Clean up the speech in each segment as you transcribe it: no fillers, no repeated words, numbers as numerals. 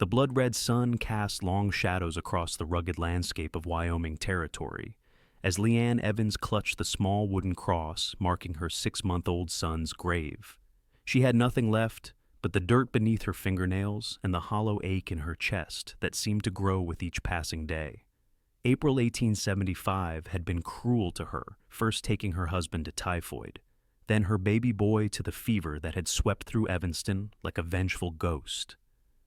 The blood-red sun cast long shadows across the rugged landscape of Wyoming Territory, as Leanne Evans clutched the small wooden cross marking her 6-month-old son's grave. She had nothing left but the dirt beneath her fingernails and the hollow ache in her chest that seemed to grow with each passing day. April 1875 had been cruel to her, first taking her husband to typhoid, then her baby boy to the fever that had swept through Evanston like a vengeful ghost.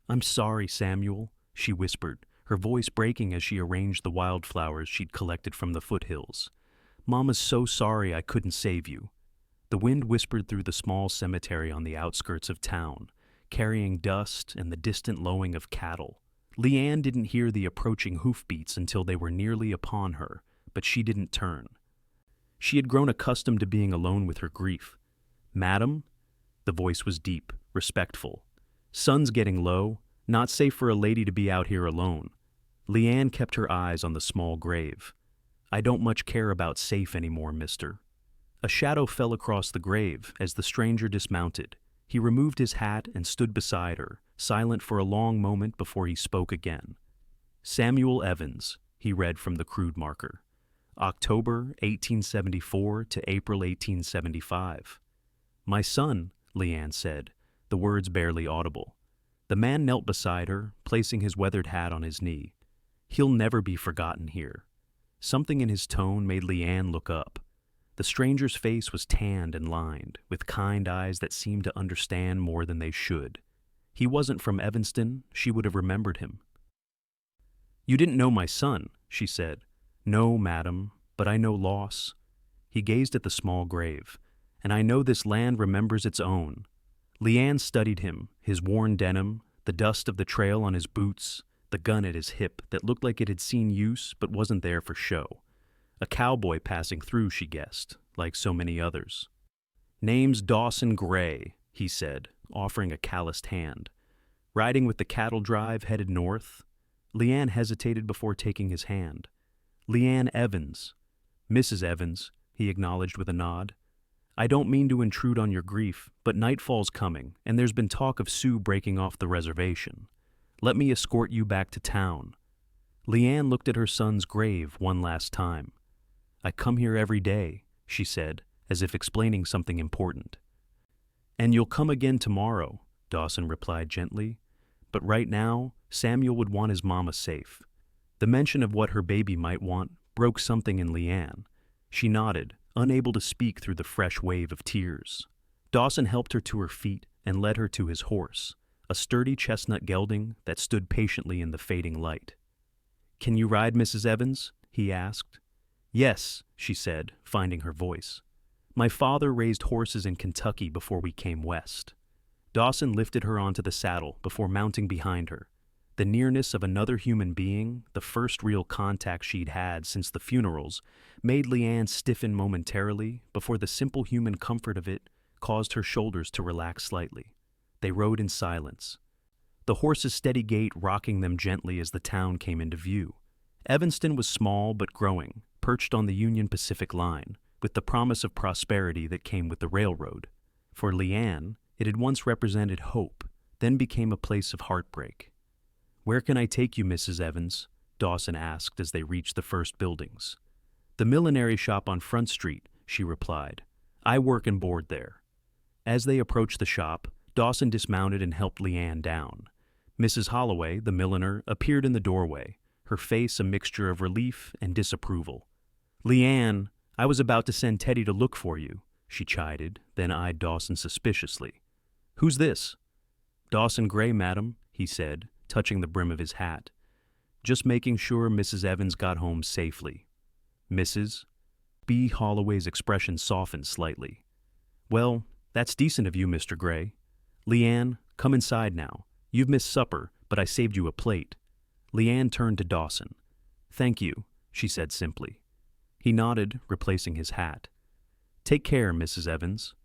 "I'm sorry, Samuel," she whispered, her voice breaking as she arranged the wildflowers she'd collected from the foothills. "Mama's so sorry I couldn't save you." The wind whispered through the small cemetery on the outskirts of town, carrying dust and the distant lowing of cattle. Leanne didn't hear the approaching hoofbeats until they were nearly upon her, but she didn't turn. She had grown accustomed to being alone with her grief. "Madam?" The voice was deep, respectful. "Sun's getting low. Not safe for a lady to be out here alone." Leanne kept her eyes on the small grave. "I don't much care about safe anymore, mister." A shadow fell across the grave as the stranger dismounted. He removed his hat and stood beside her, silent for a long moment before he spoke again. "Samuel Evans," he read from the crude marker. "October 1874 to April 1875. "My son," Leanne said, the words barely audible. The man knelt beside her, placing his weathered hat on his knee. "He'll never be forgotten here." Something in his tone made Leanne look up. The stranger's face was tanned and lined, with kind eyes that seemed to understand more than they should. He wasn't from Evanston, she would have remembered him. "You didn't know my son," she said. "No, madam, but I know loss." He gazed at the small grave. "And I know this land remembers its own." Leanne studied him, his worn denim, the dust of the trail on his boots, the gun at his hip that looked like it had seen use but wasn't there for show. A cowboy passing through, she guessed, like so many others. "Name's Dawson Gray," he said, offering a calloused hand. "Riding with the cattle drive headed north." Leanne hesitated before taking his hand. "Leanne Evans." "Mrs. Evans," he acknowledged with a nod. "I don't mean to intrude on your grief, but nightfall's coming, and there's been talk of Sioux breaking off the reservation. Let me escort you back to town." Leanne looked at her son's grave one last time. "I come here every day," she said, as if explaining something important. "And you'll come again tomorrow," Dawson replied gently. But right now, Samuel would want his mama safe. The mention of what her baby might want broke something in Leanne. She nodded, unable to speak through the fresh wave of tears. Dawson helped her to her feet and led her to his horse, a sturdy chestnut gelding that stood patiently in the fading light. "Can you ride, Mrs. Evans?" he asked. "Yes," she said, finding her voice. "My father raised horses in Kentucky before we came west." Dawson lifted her onto the saddle before mounting behind her. The nearness of another human being, the first real contact she'd had since the funerals, made Leanne stiffen momentarily before the simple human comfort of it caused her shoulders to relax slightly. They rode in silence, the horse's steady gait rocking them gently as the town came into view. Evanston was small but growing, perched on the Union Pacific line, with the promise of prosperity that came with the railroad. For Leanne, it had once represented hope, then became a place of heartbreak. "Where can I take you, Mrs. Evans?" Dawson asked as they reached the first buildings. "The millinery shop on Front Street," she replied. "I work and board there." As they approached the shop, Dawson dismounted and helped Leanne down. Mrs. Holloway, the milliner, appeared in the doorway, her face a mixture of relief and disapproval. "Leanne, I was about to send Teddy to look for you," she chided, then eyed Dawson suspiciously. "Who's this?" "Dawson Gray, madam," he said, touching the brim of his hat. "Just making sure Mrs. Evans got home safely." "Mrs.?" B. Holloway's expression softened slightly. "Well, that's decent of you, Mr. Gray. Leanne, come inside now. You've missed supper, but I saved you a plate." Leanne turned to Dawson. "Thank you," she said simply. He nodded, replacing his hat. "Take care, Mrs. Evans."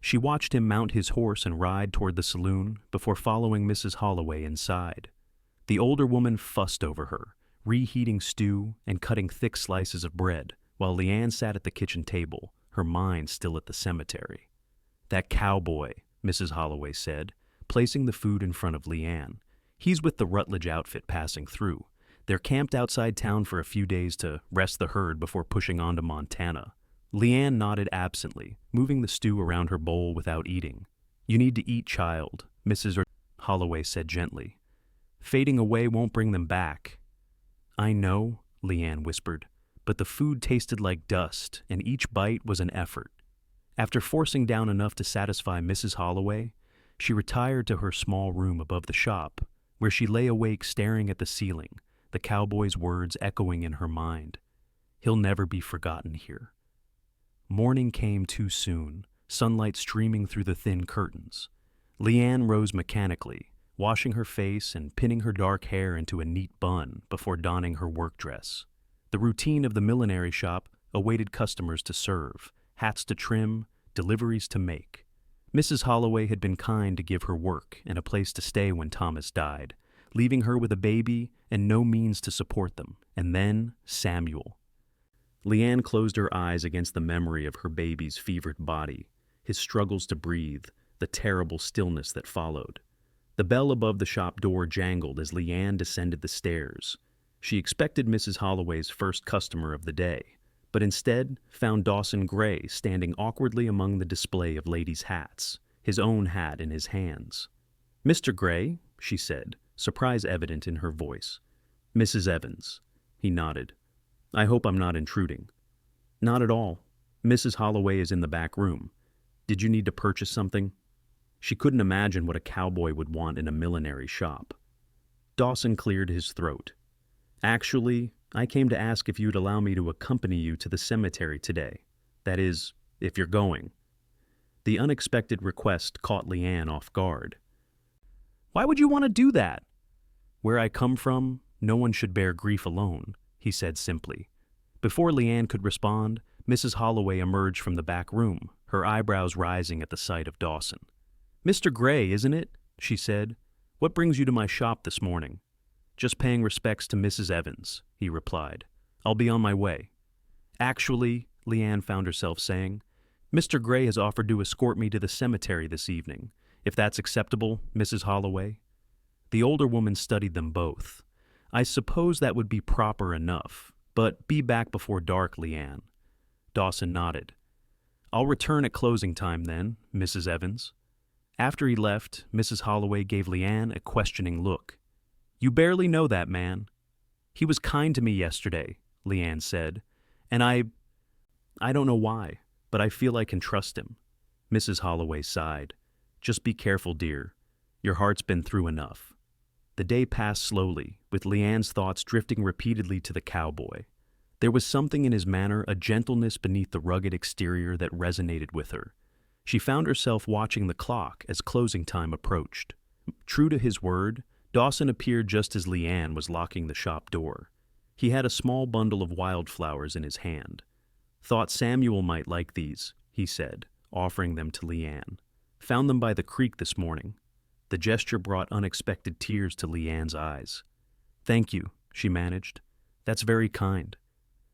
She watched him mount his horse and ride toward the saloon before following Mrs. Holloway inside. The older woman fussed over her, reheating stew and cutting thick slices of bread, while Leanne sat at the kitchen table, her mind still at the cemetery. "That cowboy," Mrs. Holloway said, placing the food in front of Leanne. He's with the Rutledge outfit passing through. They're camped outside town for a few days to rest the herd before pushing on to Montana. Leanne nodded absently, moving the stew around her bowl without eating. You need to eat, child, Mrs. Holloway said gently. Fading away won't bring them back. I know, Leanne whispered, but the food tasted like dust, and each bite was an effort. After forcing down enough to satisfy Mrs. Holloway, she retired to her small room above the shop, where she lay awake staring at the ceiling, the cowboy's words echoing in her mind. He'll never be forgotten here. Morning came too soon, sunlight streaming through the thin curtains. Leanne rose mechanically, washing her face and pinning her dark hair into a neat bun before donning her work dress. The routine of the millinery shop awaited customers to serve, hats to trim, deliveries to make. Mrs. Holloway had been kind to give her work and a place to stay when Thomas died, leaving her with a baby and no means to support them. And then Samuel. Leanne closed her eyes against the memory of her baby's fevered body, his struggles to breathe, the terrible stillness that followed. The bell above the shop door jangled as Leanne descended the stairs. She expected Mrs. Holloway's first customer of the day, but instead found Dawson Gray standing awkwardly among the display of ladies' hats, his own hat in his hands. Mr. Gray, she said, surprise evident in her voice. Mrs. Evans. He nodded. I hope I'm not intruding. Not at all. Mrs. Holloway is in the back room. Did you need to purchase something? She couldn't imagine what a cowboy would want in a millinery shop. Dawson cleared his throat. Actually, I came to ask if you'd allow me to accompany you to the cemetery today. That is, if you're going. The unexpected request caught Leanne off guard. Why would you want to do that? Where I come from, no one should bear grief alone, he said simply. Before Leanne could respond, Mrs. Holloway emerged from the back room, her eyebrows rising at the sight of Dawson. Mr. Gray, isn't it? She said. What brings you to my shop this morning? Just paying respects to Mrs. Evans, he replied. I'll be on my way. Actually, Leanne found herself saying, Mr. Gray has offered to escort me to the cemetery this evening, if that's acceptable, Mrs. Holloway. The older woman studied them both. I suppose that would be proper enough, but be back before dark, Leanne. Dawson nodded. I'll return at closing time then, Mrs. Evans. After he left, Mrs. Holloway gave Leanne a questioning look. You barely know that man. He was kind to me yesterday, Leanne said, and I don't know why, but I feel I can trust him. Mrs. Holloway sighed. Just be careful, dear. Your heart's been through enough. The day passed slowly, with Leanne's thoughts drifting repeatedly to the cowboy. There was something in his manner, a gentleness beneath the rugged exterior that resonated with her. She found herself watching the clock as closing time approached. True to his word, Dawson appeared just as Leanne was locking the shop door. He had a small bundle of wildflowers in his hand. Thought Samuel might like these, he said, offering them to Leanne. Found them by the creek this morning. The gesture brought unexpected tears to Leanne's eyes. Thank you, she managed. That's very kind.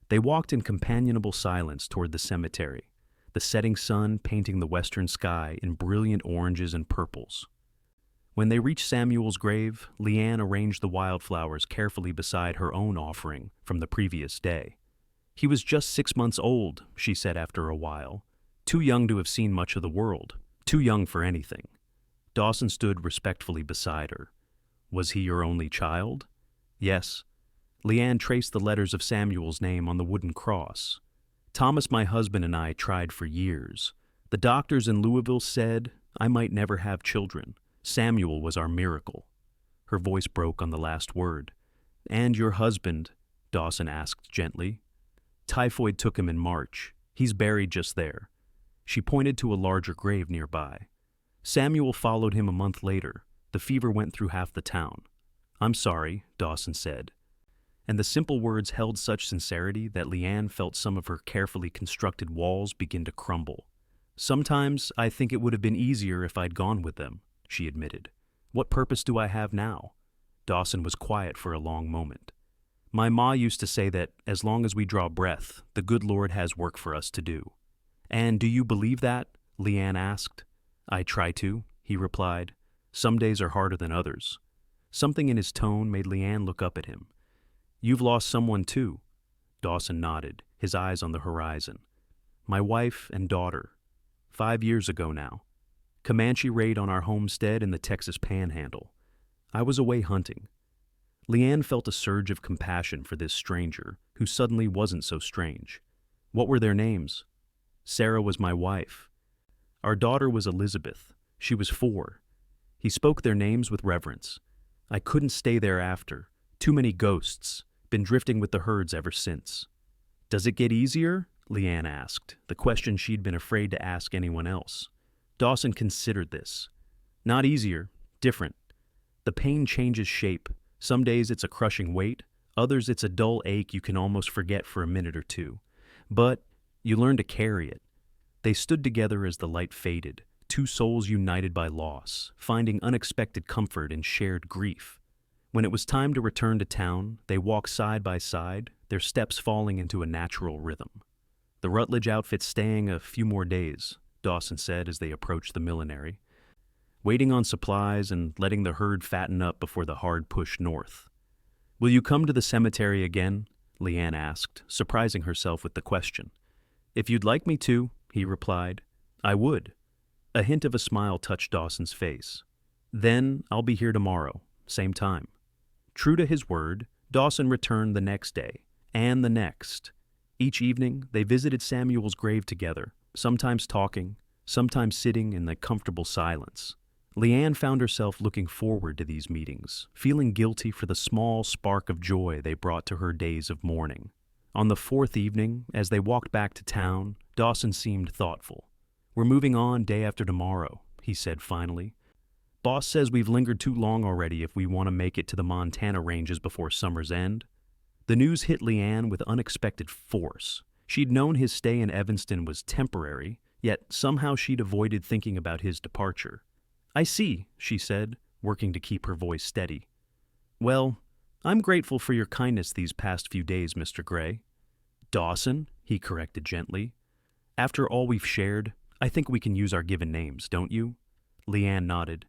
They walked in companionable silence toward the cemetery, the setting sun painting the western sky in brilliant oranges and purples. When they reached Samuel's grave, Leanne arranged the wildflowers carefully beside her own offering from the previous day. He was just 6 months old, she said after a while. Too young to have seen much of the world. Too young for anything. Dawson stood respectfully beside her. Was he your only child? Yes. Leanne traced the letters of Samuel's name on the wooden cross. Thomas, my husband, and I tried for years. The doctors in Louisville said I might never have children. Samuel was our miracle. Her voice broke on the last word. And your husband? Dawson asked gently. Typhoid took him in March. He's buried just there. She pointed to a larger grave nearby. Samuel followed him a month later. The fever went through half the town. I'm sorry, Dawson said. And the simple words held such sincerity that Leanne felt some of her carefully constructed walls begin to crumble. Sometimes I think it would have been easier if I'd gone with them, she admitted. What purpose do I have now? Dawson was quiet for a long moment. My ma used to say that as long as we draw breath, the good Lord has work for us to do. And do you believe that? Leanne asked. I try to, he replied. Some days are harder than others. Something in his tone made Leanne look up at him. "You've lost someone too." Dawson nodded, his eyes on the horizon. "My wife and daughter. 5 years ago now. Comanche raid on our homestead in the Texas Panhandle. I was away hunting." Leanne felt a surge of compassion for this stranger, who suddenly wasn't so strange. "What were their names?" "Sarah was my wife. Our daughter was Elizabeth. She was 4. He spoke their names with reverence. "I couldn't stay there after. Too many ghosts. Been drifting with the herds ever since." "Does it get easier?" Leanne asked, the question she'd been afraid to ask anyone else. Dawson considered this. "Not easier, different. The pain changes shape. Some days it's a crushing weight, others it's a dull ache you can almost forget for a minute or two. But you learn to carry it." They stood together as the light faded, two souls united by loss, finding unexpected comfort in shared grief. When it was time to return to town, they walked side by side, their steps falling into a natural rhythm. "The Rutledge outfit's staying a few more days," Dawson said as they approached the millinery. "Waiting on supplies and letting the herd fatten up before the hard push north." "Will you come to the cemetery again?" Leanne asked, surprising herself with the question. "If you'd like me to," he replied. "I would." A hint of a smile touched Dawson's face. "Then I'll be here tomorrow, same time." True to his word, Dawson returned the next day, and the next. Each evening, they visited Samuel's grave together, sometimes talking, sometimes sitting in the comfortable silence. Leanne found herself looking forward to these meetings, feeling guilty for the small spark of joy they brought to her days of mourning. On the 4th evening, as they walked back to town, Dawson seemed thoughtful. "We're moving on day after tomorrow," he said finally. "Boss says we've lingered too long already if we want to make it to the Montana ranges before summer's end." The news hit Leanne with unexpected force. She'd known his stay in Evanston was temporary, yet somehow she'd avoided thinking about his departure. "I see," she said, working to keep her voice steady. "Well, I'm grateful for your kindness these past few days, Mr. Gray." "Dawson," he corrected gently. "After all we've shared, I think we can use our given names, don't you?" Leanne nodded.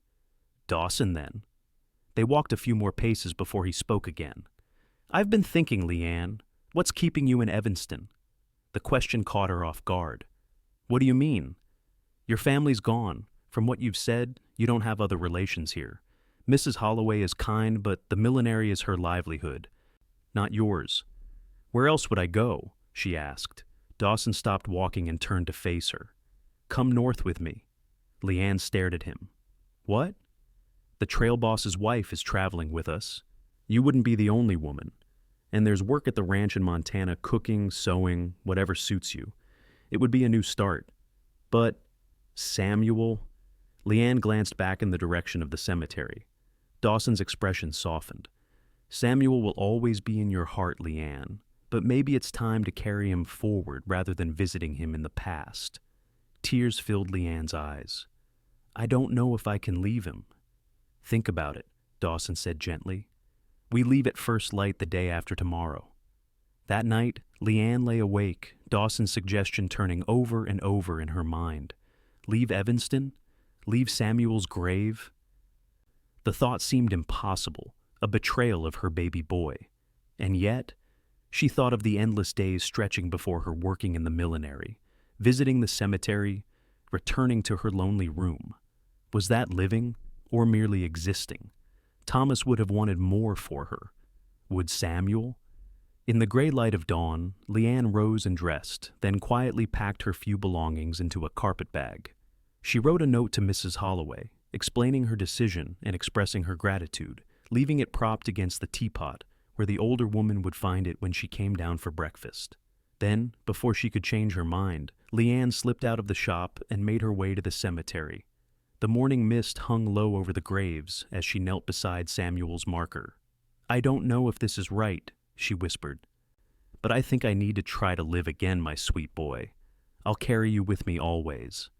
"Dawson, then." They walked a few more paces before he spoke again. "I've been thinking, Leanne, what's keeping you in Evanston?" The question caught her off guard. "What do you mean?" "Your family's gone. From what you've said, you don't have other relations here. Mrs. Holloway is kind, but the millinery is her livelihood, not yours." "Where else would I go?" she asked. Dawson stopped walking and turned to face her. "Come north with me." Leanne stared at him. "What?" "The trail boss's wife is traveling with us. You wouldn't be the only woman. And there's work at the ranch in Montana, cooking, sewing, whatever suits you. It would be a new start. But Samuel..." Leanne glanced back in the direction of the cemetery. Dawson's expression softened. "Samuel will always be in your heart, Leanne, but maybe it's time to carry him forward rather than visiting him in the past." Tears filled Leanne's eyes. "I don't know if I can leave him." "Think about it," Dawson said gently. "We leave at first light the day after tomorrow." That night, Leanne lay awake, Dawson's suggestion turning over and over in her mind. Leave Evanston? Leave Samuel's grave? The thought seemed impossible, a betrayal of her baby boy. And yet, she thought of the endless days stretching before her working in the millinery, visiting the cemetery, returning to her lonely room. Was that living, or merely existing? Thomas would have wanted more for her. Would Samuel? In the gray light of dawn, Leanne rose and dressed, then quietly packed her few belongings into a carpet bag. She wrote a note to Mrs. Holloway, explaining her decision and expressing her gratitude, leaving it propped against the teapot, where the older woman would find it when she came down for breakfast. Then, before she could change her mind, Leanne slipped out of the shop and made her way to the cemetery. The morning mist hung low over the graves as she knelt beside Samuel's marker. "I don't know if this is right," she whispered, "but I think I need to try to live again, my sweet boy. I'll carry you with me always."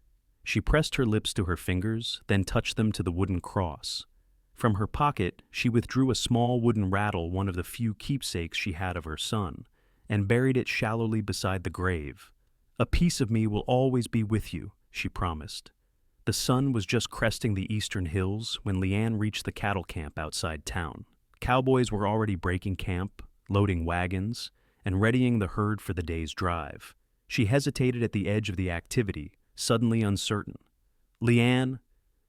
She pressed her lips to her fingers, then touched them to the wooden cross. From her pocket, she withdrew a small wooden rattle, one of the few keepsakes she had of her son, and buried it shallowly beside the grave. "A piece of me will always be with you," she promised. The sun was just cresting the eastern hills when Leanne reached the cattle camp outside town. Cowboys were already breaking camp, loading wagons, and readying the herd for the day's drive. She hesitated at the edge of the activity, suddenly uncertain. "Leanne,"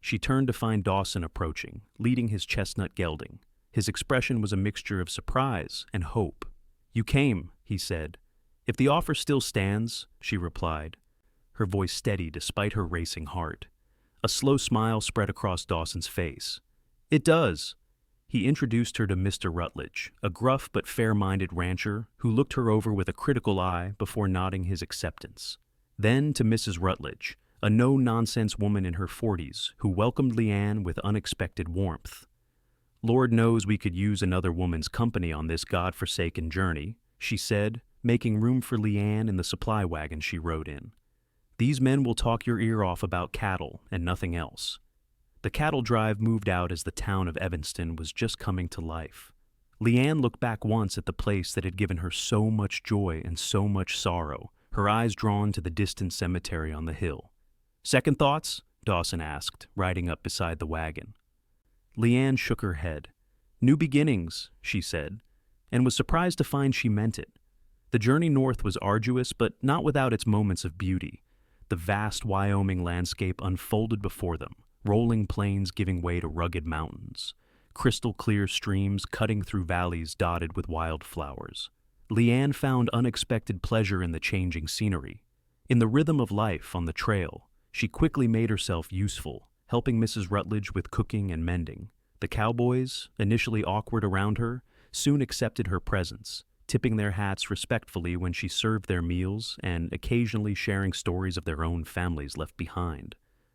she turned to find Dawson approaching, leading his chestnut gelding. His expression was a mixture of surprise and hope. "You came," he said. "If the offer still stands," she replied, her voice steady despite her racing heart. A slow smile spread across Dawson's face. "It does." He introduced her to Mr. Rutledge, a gruff but fair-minded rancher who looked her over with a critical eye before nodding his acceptance. Then to Mrs. Rutledge, a no-nonsense woman in her 40s who welcomed Leanne with unexpected warmth. "Lord knows we could use another woman's company on this God-forsaken journey," she said, making room for Leanne in the supply wagon she rode in. "These men will talk your ear off about cattle and nothing else." The cattle drive moved out as the town of Evanston was just coming to life. Leanne looked back once at the place that had given her so much joy and so much sorrow, her eyes drawn to the distant cemetery on the hill. "Second thoughts?" Dawson asked, riding up beside the wagon. Leanne shook her head. "New beginnings," she said, and was surprised to find she meant it. The journey north was arduous, but not without its moments of beauty. The vast Wyoming landscape unfolded before them, rolling plains giving way to rugged mountains, crystal-clear streams cutting through valleys dotted with wildflowers. Leanne found unexpected pleasure in the changing scenery. In the rhythm of life on the trail, she quickly made herself useful, helping Mrs. Rutledge with cooking and mending. The cowboys, initially awkward around her, soon accepted her presence, tipping their hats respectfully when she served their meals and occasionally sharing stories of their own families left behind.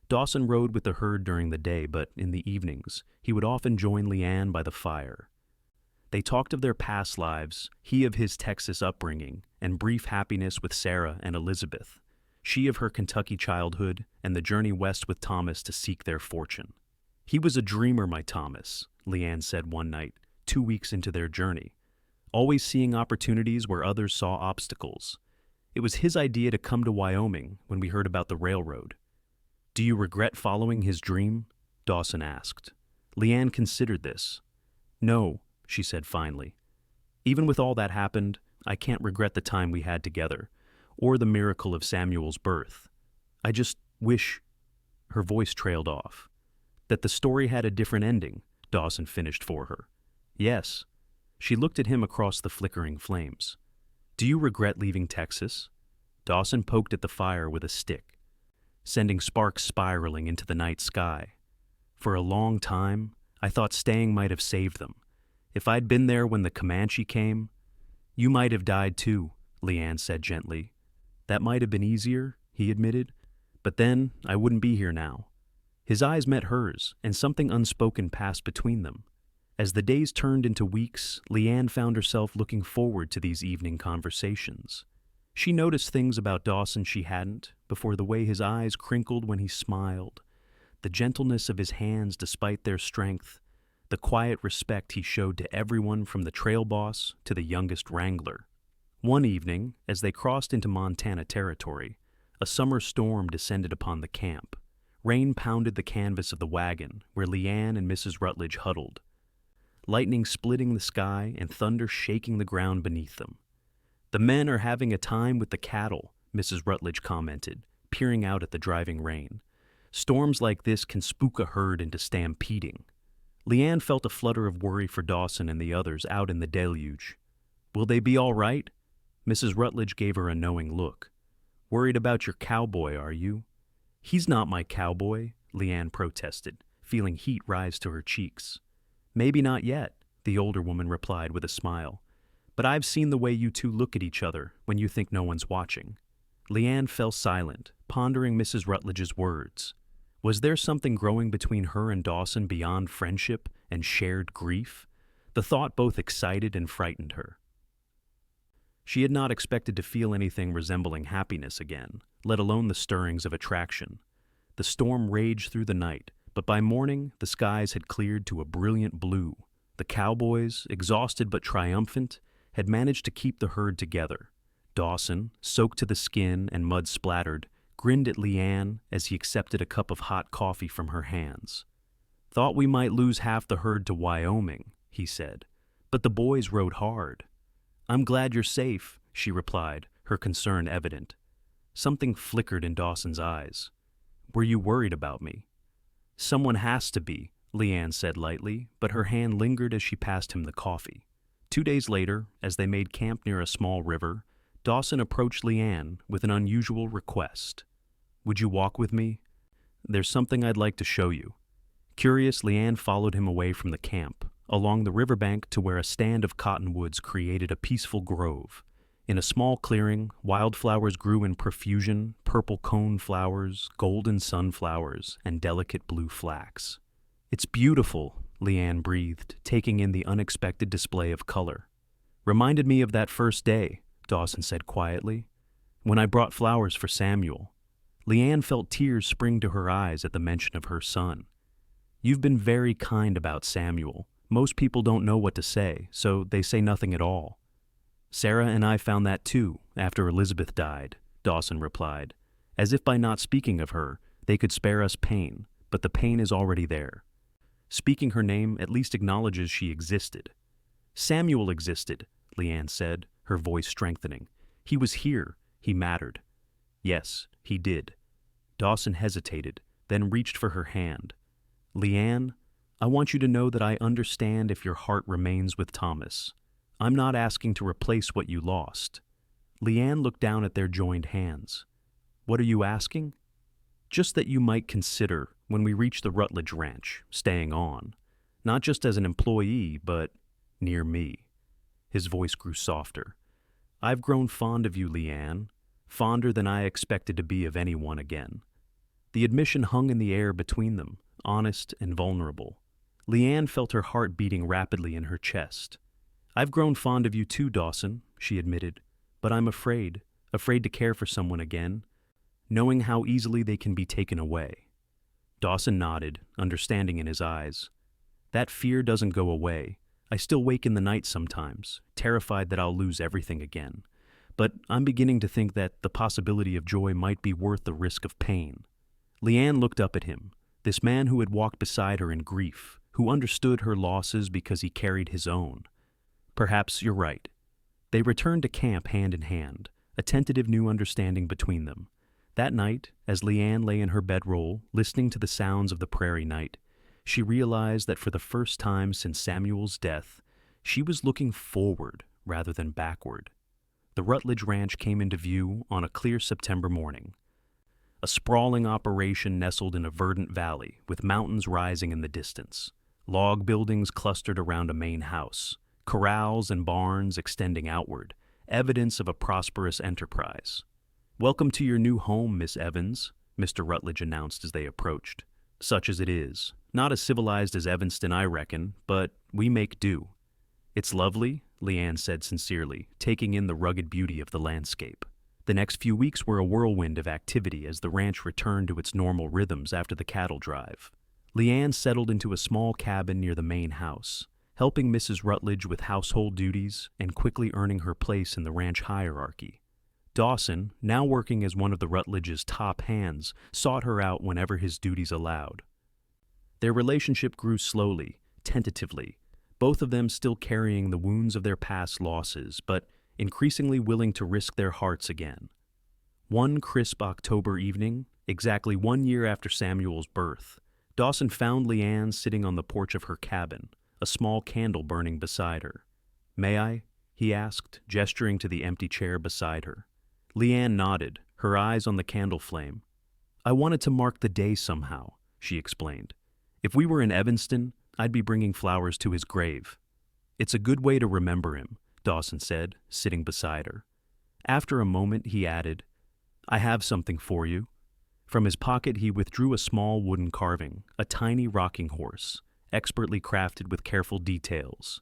Dawson rode with the herd during the day, but in the evenings, he would often join Leanne by the fire. They talked of their past lives, he of his Texas upbringing, and brief happiness with Sarah and Elizabeth, she of her Kentucky childhood and the journey west with Thomas to seek their fortune. "He was a dreamer, my Thomas," Leanne said one night, 2 weeks into their journey, always seeing opportunities where others saw obstacles. "It was his idea to come to Wyoming when we heard about the railroad." "Do you regret following his dream?" Dawson asked. Leanne considered this. "No," she said finally. "Even with all that happened, I can't regret the time we had together, or the miracle of Samuel's birth. I just wish—" Her voice trailed off. "That the story had a different ending," Dawson finished for her. "Yes." She looked at him across the flickering flames. "Do you regret leaving Texas?" Dawson poked at the fire with a stick, sending sparks spiraling into the night sky. "For a long time, I thought staying might have saved them. If I'd been there when the Comanche came—" "You might have died too," Leanne said gently. "That might have been easier," he admitted, "but then I wouldn't be here now." His eyes met hers, and something unspoken passed between them. As the days turned into weeks, Leanne found herself looking forward to these evening conversations. She noticed things about Dawson she hadn't before: the way his eyes crinkled when he smiled, the gentleness of his hands despite their strength, the quiet respect he showed to everyone from the trail boss to the youngest wrangler. One evening, as they crossed into Montana Territory, a summer storm descended upon the camp. Rain pounded the canvas of the wagon where Leanne and Mrs. Rutledge huddled, lightning splitting the sky and thunder shaking the ground beneath them. "The men are having a time with the cattle," Mrs. Rutledge commented, peering out at the driving rain. "Storms like this can spook a herd into stampeding." Leanne felt a flutter of worry for Dawson and the others out in the deluge. "Will they be all right?" Mrs. Rutledge gave her a knowing look. "Worried about your cowboy, are you?" "He's not my cowboy," Leanne protested, feeling heat rise to her cheeks. "Maybe not yet," the older woman replied with a smile. "But I've seen the way you two look at each other when you think no one's watching." Leanne fell silent, pondering Mrs. Rutledge's words. Was there something growing between her and Dawson beyond friendship and shared grief? The thought both excited and frightened her. She had not expected to feel anything resembling happiness again, let alone the stirrings of attraction. The storm raged through the night, but by morning the skies had cleared to a brilliant blue. The cowboys, exhausted but triumphant, had managed to keep the herd together. Dawson, soaked to the skin and mud-splattered, grinned at Leanne as he accepted a cup of hot coffee from her hands. "Thought we might lose half the herd to Wyoming," he said, "but the boys rode hard." "I'm glad you're safe," she replied, her concern evident. Something flickered in Dawson's eyes. "Were you worried about me?" "Someone has to be," Leanne said lightly, but her hand lingered as she passed him the coffee. 2 days later, as they made camp near a small river, Dawson approached Leanne with an unusual request. "Would you walk with me? There's something I'd like to show you." Curious, Leanne followed him away from the camp, along the riverbank to where a stand of cottonwoods created a peaceful grove. In a small clearing, wildflowers grew in profusion, purple cone flowers, golden sunflowers, and delicate blue flax. "It's beautiful," Leanne breathed, taking in the unexpected display of color. "Reminded me of that first day," Dawson said quietly, "when I brought flowers for Samuel." Leanne felt tears spring to her eyes at the mention of her son. "You've been very kind about Samuel. Most people don't know what to say, so they say nothing at all." "Sarah and I found that too, after Elizabeth died," Dawson replied, as if by not speaking of her, they could spare us pain, but the pain is already there. Speaking her name at least acknowledges she existed. "Samuel existed," Leanne said, her voice strengthening. "He was here. He mattered." "Yes, he did." Dawson hesitated, then reached for her hand. "Leanne, I want you to know that I understand if your heart remains with Thomas. I'm not asking to replace what you lost." Leanne looked down at their joined hands. "What are you asking?" "Just that you might consider, when we reach the Rutledge Ranch, staying on. Not just as an employee, but near me." His voice grew softer. "I've grown fond of you, Leanne, fonder than I expected to be of anyone again." The admission hung in the air between them, honest and vulnerable. Leanne felt her heart beating rapidly in her chest. "I've grown fond of you too, Dawson," she admitted, "but I'm afraid to care for someone again, knowing how easily they can be taken away." Dawson nodded, understanding in his eyes. "That fear doesn't go away. I still wake in the night sometimes, terrified that I'll lose everything again. But I'm beginning to think that the possibility of joy might be worth the risk of pain." Leanne looked up at him, this man who had walked beside her in grief, who understood her losses because he carried his own. "Perhaps you're right." They returned to camp hand in hand, a tentative new understanding between them. That night, as Leanne lay in her bedroll, listening to the sounds of the prairie night, she realized that for the first time since Samuel's death, she was looking forward rather than backward. The Rutledge Ranch came into view on a clear September morning. A sprawling operation nestled in a verdant valley, with mountains rising in the distance. Log buildings clustered around a main house, corrals and barns extending outward, evidence of a prosperous enterprise. "Welcome to your new home, Miss Evans," Mr. Rutledge announced as they approached. "Such as it is. Not as civilized as Evanston, I reckon, but we make do." "It's lovely," Leanne said sincerely, taking in the rugged beauty of the landscape. The next few weeks were a whirlwind of activity as the ranch returned to its normal rhythms after the cattle drive. Leanne settled into a small cabin near the main house, helping Mrs. Rutledge with household duties and quickly earning her place in the ranch hierarchy. Dawson, now working as one of the Rutledge's top hands, sought her out whenever his duties allowed. Their relationship grew slowly, tentatively, both of them still carrying the wounds of their past losses, but increasingly willing to risk their hearts again. One crisp October evening, exactly 1 year after Samuel's birth, Dawson found Leanne sitting on the porch of her cabin, a small candle burning beside her. "May I?" he asked, gesturing to the empty chair beside her. Leanne nodded, her eyes on the candle flame. "I wanted to mark the day somehow," she explained. "If we were in Evanston, I'd be bringing flowers to his grave." "It's a good way to remember him," Dawson said, sitting beside her. After a moment, he added, "I have something for you." From his pocket, he withdrew a small wooden carving, a tiny rocking horse, expertly crafted with careful details.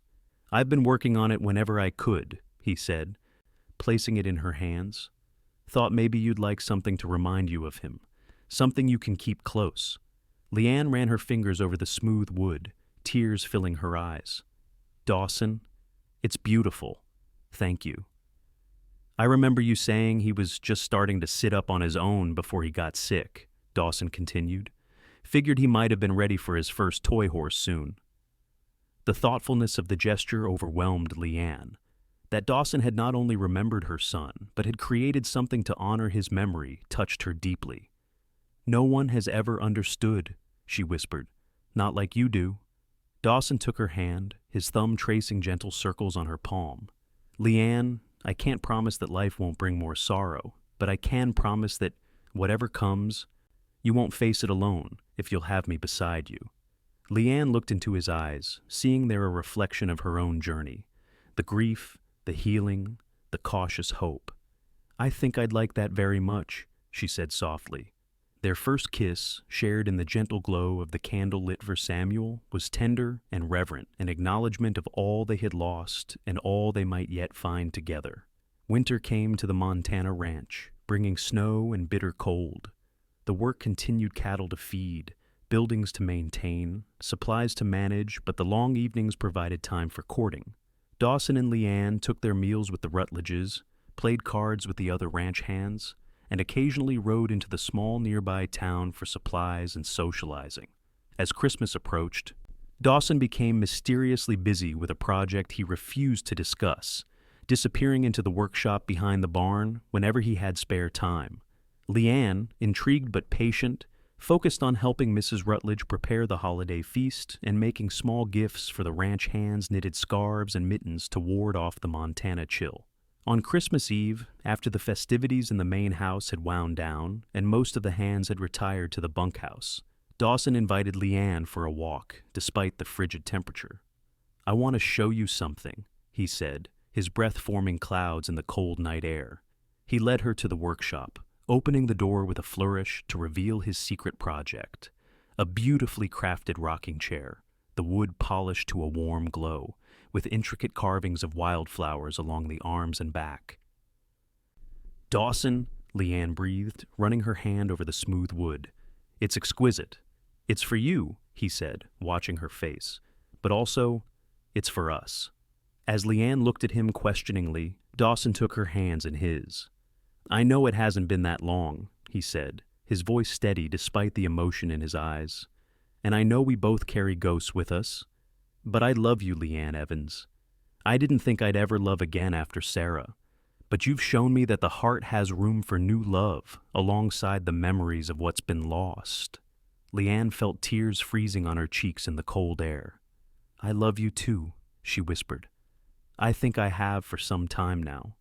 "I've been working on it whenever I could," he said, placing it in her hands. "Thought maybe you'd like something to remind you of him, something you can keep close." Leanne ran her fingers over the smooth wood, tears filling her eyes. "Dawson, it's beautiful. Thank you." I remember you saying he was just starting to sit up on his own before he got sick, Dawson continued. Figured he might have been ready for his first toy horse soon. The thoughtfulness of the gesture overwhelmed Leanne. That Dawson had not only remembered her son, but had created something to honor his memory touched her deeply. No one has ever understood, she whispered. Not like you do. Dawson took her hand, his thumb tracing gentle circles on her palm. Leanne, I can't promise that life won't bring more sorrow, but I can promise that whatever comes, you won't face it alone if you'll have me beside you. Leanne looked into his eyes, seeing there a reflection of her own journey. The grief, the healing, the cautious hope. I think I'd like that very much, she said softly. Their first kiss, shared in the gentle glow of the candle lit for Samuel, was tender and reverent, an acknowledgement of all they had lost and all they might yet find together. Winter came to the Montana ranch, bringing snow and bitter cold. The work continued: cattle to feed, buildings to maintain, supplies to manage, but the long evenings provided time for courting. Dawson and Leanne took their meals with the Rutledges, played cards with the other ranch hands, and occasionally rode into the small nearby town for supplies and socializing. As Christmas approached, Dawson became mysteriously busy with a project he refused to discuss, disappearing into the workshop behind the barn whenever he had spare time. Leanne, intrigued but patient, focused on helping Mrs. Rutledge prepare the holiday feast and making small gifts for the ranch hands, knitted scarves and mittens to ward off the Montana chill. On Christmas Eve, after the festivities in the main house had wound down and most of the hands had retired to the bunkhouse, Dawson invited Leanne for a walk, despite the frigid temperature. I want to show you something, he said, his breath forming clouds in the cold night air. He led her to the workshop, opening the door with a flourish to reveal his secret project, a beautifully crafted rocking chair, the wood polished to a warm glow, with intricate carvings of wildflowers along the arms and back. Dawson, Leanne breathed, running her hand over the smooth wood. It's exquisite. It's for you, he said, watching her face, but also, it's for us. As Leanne looked at him questioningly, Dawson took her hands in his. I know it hasn't been that long, he said, his voice steady despite the emotion in his eyes. And I know we both carry ghosts with us. But I love you, Leanne Evans. I didn't think I'd ever love again after Sarah. But you've shown me that the heart has room for new love, alongside the memories of what's been lost. Leanne felt tears freezing on her cheeks in the cold air. I love you too, she whispered. I think I have for some time now.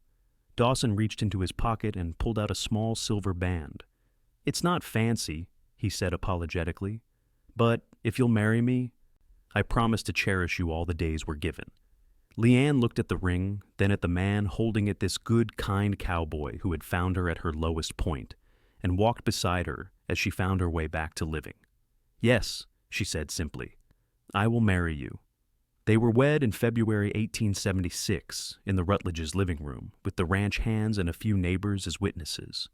Dawson reached into his pocket and pulled out a small silver band. It's not fancy, he said apologetically, but if you'll marry me, I promise to cherish you all the days we're given. Leanne looked at the ring, then at the man holding it, this good, kind cowboy who had found her at her lowest point, and walked beside her as she found her way back to living. Yes, she said simply, I will marry you. They were wed in February 1876 in the Rutledges' living room, with the ranch hands and a few neighbors as witnesses.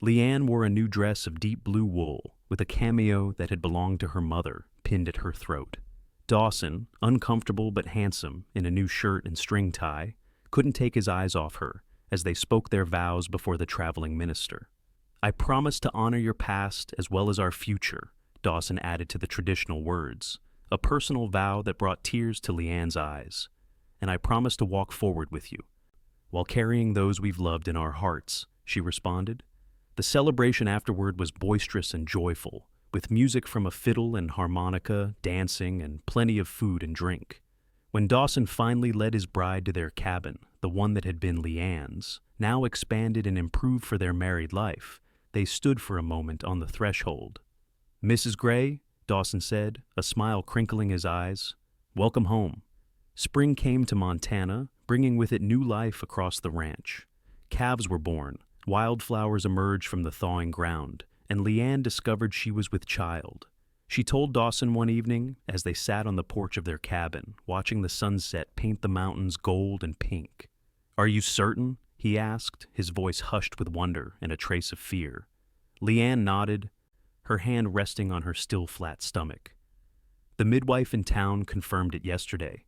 Leanne wore a new dress of deep blue wool, with a cameo that had belonged to her mother pinned at her throat. Dawson, uncomfortable but handsome in a new shirt and string tie, couldn't take his eyes off her as they spoke their vows before the traveling minister. I promise to honor your past as well as our future, Dawson added to the traditional words, a personal vow that brought tears to Leanne's eyes. And I promise to walk forward with you, while carrying those we've loved in our hearts, she responded. The celebration afterward was boisterous and joyful, with music from a fiddle and harmonica, dancing, and plenty of food and drink. When Dawson finally led his bride to their cabin, the one that had been Leanne's, now expanded and improved for their married life, they stood for a moment on the threshold. Mrs. Gray, Dawson said, a smile crinkling his eyes, welcome home. Spring came to Montana, bringing with it new life across the ranch. Calves were born, wildflowers emerged from the thawing ground, and Leanne discovered she was with child. She told Dawson one evening, as they sat on the porch of their cabin, watching the sunset paint the mountains gold and pink. Are you certain? He asked, his voice hushed with wonder and a trace of fear. Leanne nodded, her hand resting on her still flat stomach. The midwife in town confirmed it yesterday.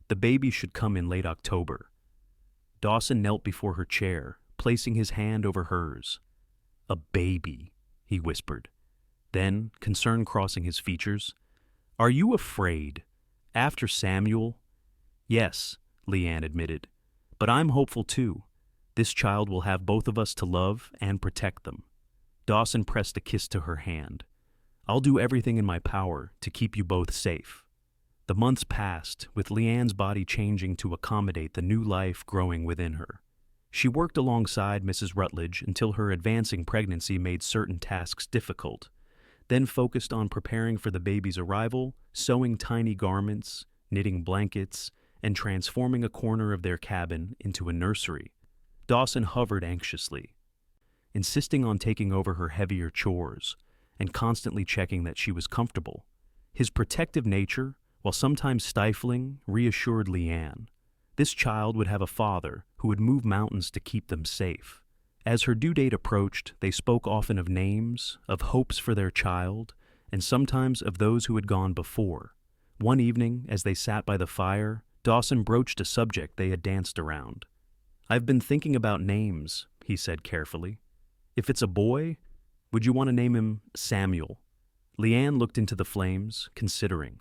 The baby should come in late October. Dawson knelt before her chair, placing his hand over hers. "A baby," he whispered. Then, concern crossing his features, "Are you afraid? After Samuel?" "Yes," Leanne admitted. "But I'm hopeful too. This child will have both of us to love and protect them." Dawson pressed a kiss to her hand. "I'll do everything in my power to keep you both safe." The months passed, with Leanne's body changing to accommodate the new life growing within her. She worked alongside Mrs. Rutledge until her advancing pregnancy made certain tasks difficult, then focused on preparing for the baby's arrival, sewing tiny garments, knitting blankets, and transforming a corner of their cabin into a nursery. Dawson hovered anxiously, insisting on taking over her heavier chores and constantly checking that she was comfortable. His protective nature, while sometimes stifling, reassured Leanne. This child would have a father who would move mountains to keep them safe. As her due date approached, they spoke often of names, of hopes for their child, and sometimes of those who had gone before. One evening, as they sat by the fire, Dawson broached a subject they had danced around. "I've been thinking about names," he said carefully. "If it's a boy, would you want to name him Samuel?" Leanne looked into the flames, considering.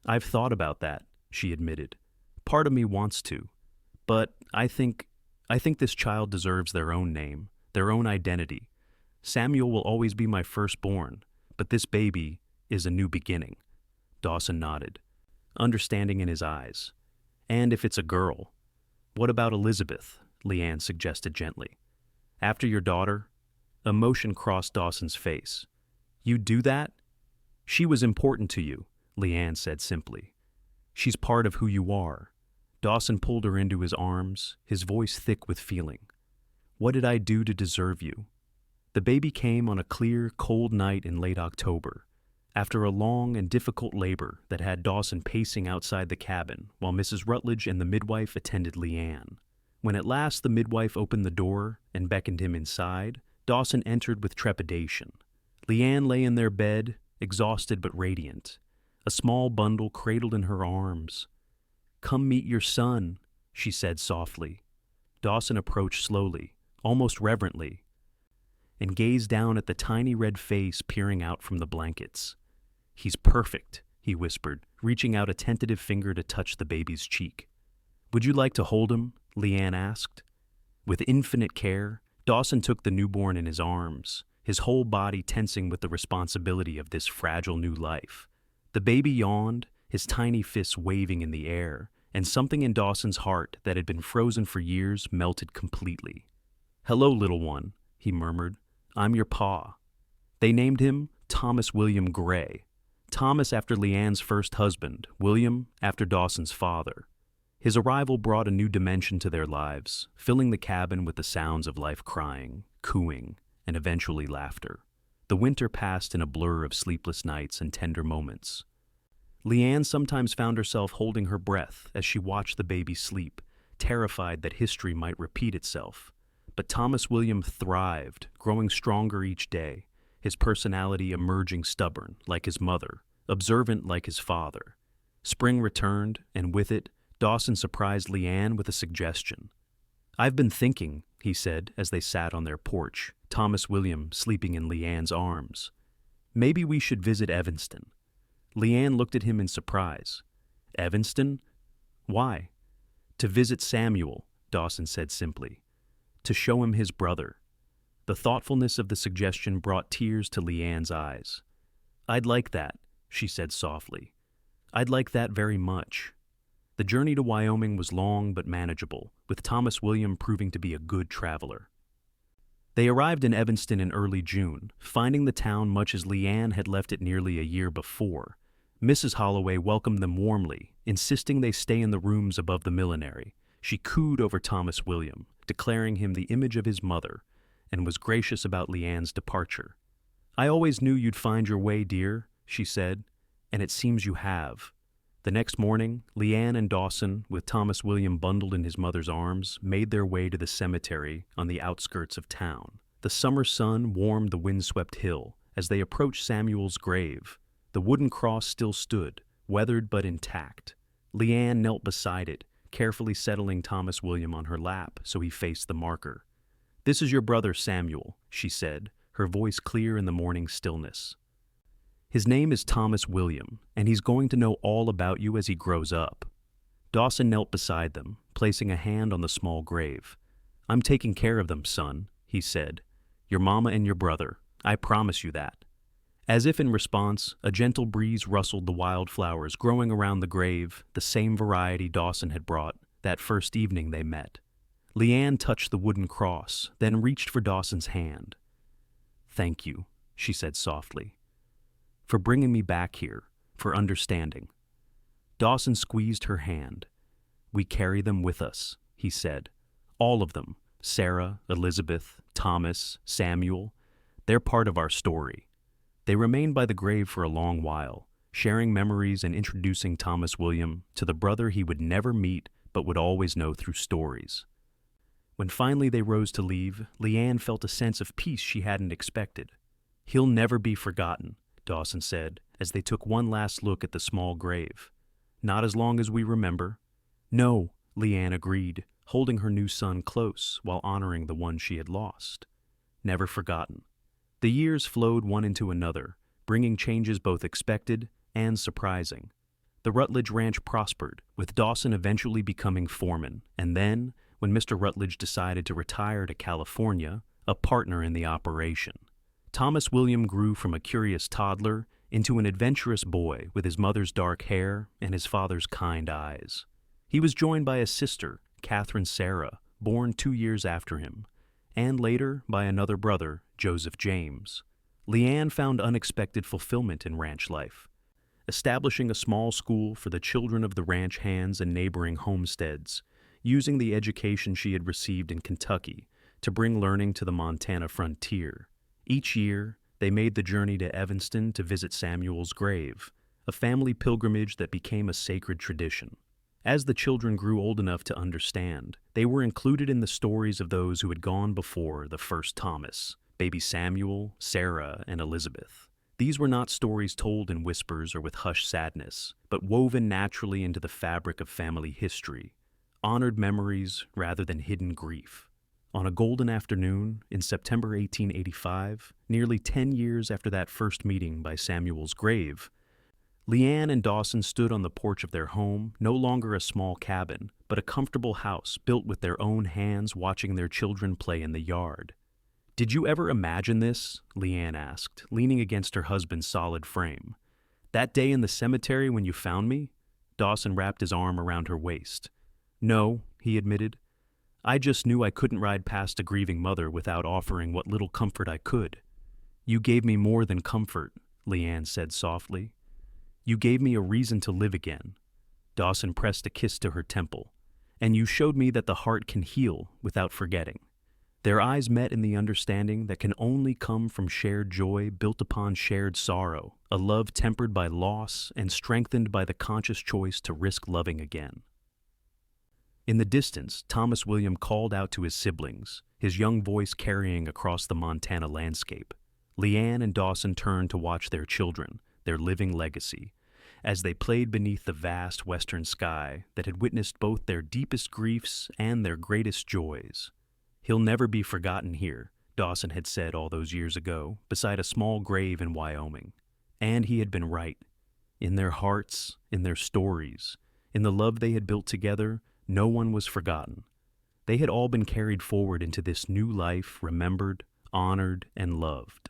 "I've thought about that," she admitted. "Part of me wants to. But I think this child deserves their own name, their own identity. Samuel will always be my firstborn, but this baby is a new beginning." Dawson nodded, understanding in his eyes. "And if it's a girl, what about Elizabeth?" Leanne suggested gently. "After your daughter?" Emotion crossed Dawson's face. "You'd do that?" "She was important to you," Leanne said simply. "She's part of who you are." Dawson pulled her into his arms, his voice thick with feeling. "What did I do to deserve you?" The baby came on a clear, cold night in late October, after a long and difficult labor that had Dawson pacing outside the cabin while Mrs. Rutledge and the midwife attended Leanne. When at last the midwife opened the door and beckoned him inside, Dawson entered with trepidation. Leanne lay in their bed, exhausted but radiant, a small bundle cradled in her arms. "Come meet your son," she said softly. Dawson approached slowly, almost reverently, and gazed down at the tiny red face peering out from the blankets. "He's perfect," he whispered, reaching out a tentative finger to touch the baby's cheek. "Would you like to hold him?" Leanne asked. With infinite care, Dawson took the newborn in his arms, his whole body tensing with the responsibility of this fragile new life. The baby yawned, his tiny fists waving in the air, and something in Dawson's heart that had been frozen for years melted completely. "Hello, little one," he murmured. "I'm your pa." They named him Thomas William Gray. Thomas after Leanne's first husband, William after Dawson's father. His arrival brought a new dimension to their lives, filling the cabin with the sounds of life crying, cooing, and eventually laughter. The winter passed in a blur of sleepless nights and tender moments. Leanne sometimes found herself holding her breath as she watched the baby sleep, terrified that history might repeat itself. But Thomas William thrived, growing stronger each day, his personality emerging stubborn, like his mother, observant like his father. Spring returned, and with it, Dawson surprised Leanne with a suggestion. "I've been thinking," he said as they sat on their porch, Thomas William sleeping in Leanne's arms. "Maybe we should visit Evanston." Leanne looked at him in surprise. "Evanston? Why?" "To visit Samuel," Dawson said simply. "To show him his brother." The thoughtfulness of the suggestion brought tears to Leanne's eyes. "I'd like that," she said softly. "I'd like that very much." The journey to Wyoming was long but manageable, with Thomas William proving to be a good traveler. They arrived in Evanston in early June, finding the town much as Leanne had left it nearly a year before. Mrs. Holloway welcomed them warmly, insisting they stay in the rooms above the millinery. She cooed over Thomas William, declaring him the image of his mother, and was gracious about Leanne's departure. "I always knew you'd find your way, dear," she said, "and it seems you have." The next morning, Leanne and Dawson, with Thomas William bundled in his mother's arms, made their way to the cemetery on the outskirts of town. The summer sun warmed the windswept hill as they approached Samuel's grave. The wooden cross still stood, weathered but intact. Leanne knelt beside it, carefully settling Thomas William on her lap so he faced the marker. "This is your brother Samuel," she said, her voice clear in the morning stillness. "His name is Thomas William, and he's going to know all about you as he grows up." Dawson knelt beside them, placing a hand on the small grave. "I'm taking care of them, son," he said. "Your mama and your brother. I promise you that." As if in response, a gentle breeze rustled the wildflowers growing around the grave, the same variety Dawson had brought that first evening they met. Leanne touched the wooden cross, then reached for Dawson's hand. "Thank you," she said softly, "for bringing me back here, for understanding." Dawson squeezed her hand. "We carry them with us," he said. "All of them, Sarah, Elizabeth, Thomas, Samuel. They're part of our story." They remained by the grave for a long while, sharing memories and introducing Thomas William to the brother he would never meet but would always know through stories. When finally they rose to leave, Leanne felt a sense of peace she hadn't expected. "He'll never be forgotten," Dawson said, as they took one last look at the small grave. "Not as long as we remember." "No," Leanne agreed, holding her new son close while honoring the one she had lost. "Never forgotten." The years flowed one into another, bringing changes both expected and surprising. The Rutledge Ranch prospered, with Dawson eventually becoming foreman, and then, when Mr. Rutledge decided to retire to California, a partner in the operation. Thomas William grew from a curious toddler into an adventurous boy with his mother's dark hair and his father's kind eyes. He was joined by a sister, Catherine Sarah, born 2 years after him, and later by another brother, Joseph James. Leanne found unexpected fulfillment in ranch life, establishing a small school for the children of the ranch hands and neighboring homesteads, using the education she had received in Kentucky to bring learning to the Montana frontier. Each year, they made the journey to Evanston to visit Samuel's grave, a family pilgrimage that became a sacred tradition. As the children grew old enough to understand, they were included in the stories of those who had gone before the first Thomas, baby Samuel, Sarah, and Elizabeth. These were not stories told in whispers or with hushed sadness, but woven naturally into the fabric of family history, honored memories rather than hidden grief. On a golden afternoon in September 1885, nearly 10 years after that first meeting by Samuel's grave, Leanne and Dawson stood on the porch of their home, no longer a small cabin, but a comfortable house built with their own hands, watching their children play in the yard. "Did you ever imagine this?" Leanne asked, leaning against her husband's solid frame. "That day in the cemetery when you found me?" Dawson wrapped his arm around her waist. "No," he admitted. "I just knew I couldn't ride past a grieving mother without offering what little comfort I could." "You gave me more than comfort," Leanne said softly. "You gave me a reason to live again." Dawson pressed a kiss to her temple. "And you showed me that the heart can heal without forgetting." Their eyes met in the understanding that can only come from shared joy built upon shared sorrow, a love tempered by loss and strengthened by the conscious choice to risk loving again. In the distance, Thomas William called out to his siblings, his young voice carrying across the Montana landscape. Leanne and Dawson turned to watch their children, their living legacy, as they played beneath the vast western sky that had witnessed both their deepest griefs and their greatest joys. "He'll never be forgotten here," Dawson had said all those years ago, beside a small grave in Wyoming. And he had been right. In their hearts, in their stories, in the love they had built together, no one was forgotten. They had all been carried forward into this new life, remembered, honored, and loved.